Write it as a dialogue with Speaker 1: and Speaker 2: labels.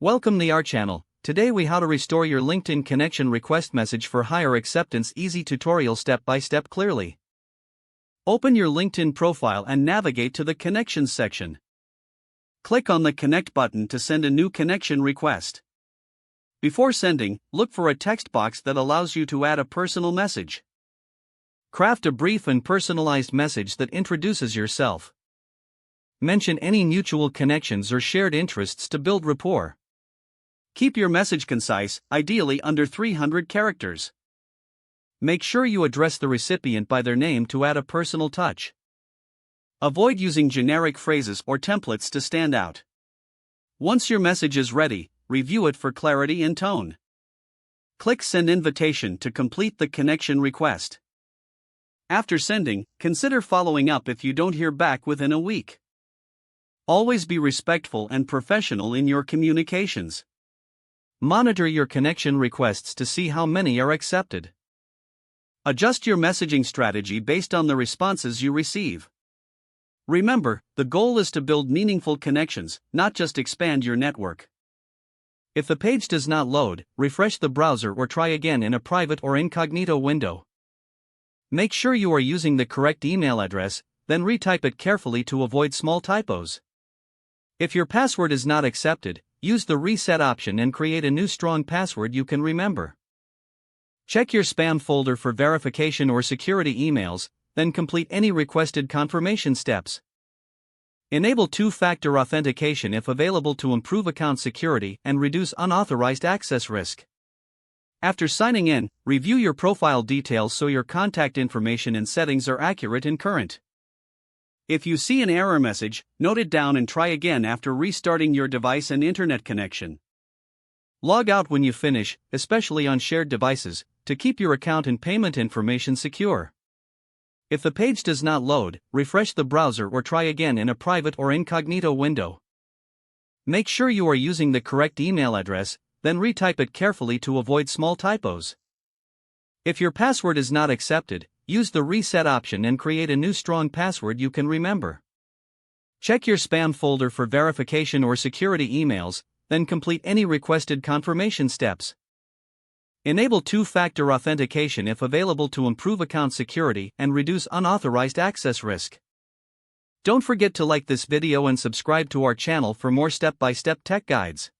Speaker 1: Welcome to our channel. Today we how to restore your LinkedIn connection request message for higher acceptance. Easy tutorial step by step clearly. Open your LinkedIn profile and navigate to the connections section. Click on the connect button to send a new connection request. Before sending, look for a text box that allows you to add a personal message. Craft a brief and personalized message that introduces yourself. Mention any mutual connections or shared interests to build rapport. Keep your message concise, ideally under 300 characters. Make sure you address the recipient by their name to add a personal touch. Avoid using generic phrases or templates to stand out. Once your message is ready, review it for clarity and tone. Click Send Invitation to complete the connection request. After sending, consider following up if you don't hear back within a week. Always be respectful and professional in your communications. Monitor your connection requests to see how many are accepted. Adjust your messaging strategy based on the responses you receive. Remember, the goal is to build meaningful connections, not just expand your network. If the page does not load, refresh the browser or try again in a private or incognito window. Make sure you are using the correct email address, then retype it carefully to avoid small typos. If your password is not accepted, use the reset option and create a new strong password you can remember. Check your spam folder for verification or security emails, then complete any requested confirmation steps. Enable two-factor authentication if available to improve account security and reduce unauthorized access risk. After signing in, review your profile details so your contact information and settings are accurate and current. If you see an error message, note it down and try again after restarting your device and internet connection. Log out when you finish, especially on shared devices, to keep your account and payment information secure. If the page does not load, refresh the browser or try again in a private or incognito window. Make sure you are using the correct email address, then retype it carefully to avoid small typos. If your password is not accepted, use the reset option and create a new strong password you can remember. Check your spam folder for verification or security emails, then complete any requested confirmation steps. Enable two-factor authentication if available to improve account security and reduce unauthorized access risk. Don't forget to like this video and subscribe to our channel for more step-by-step tech guides.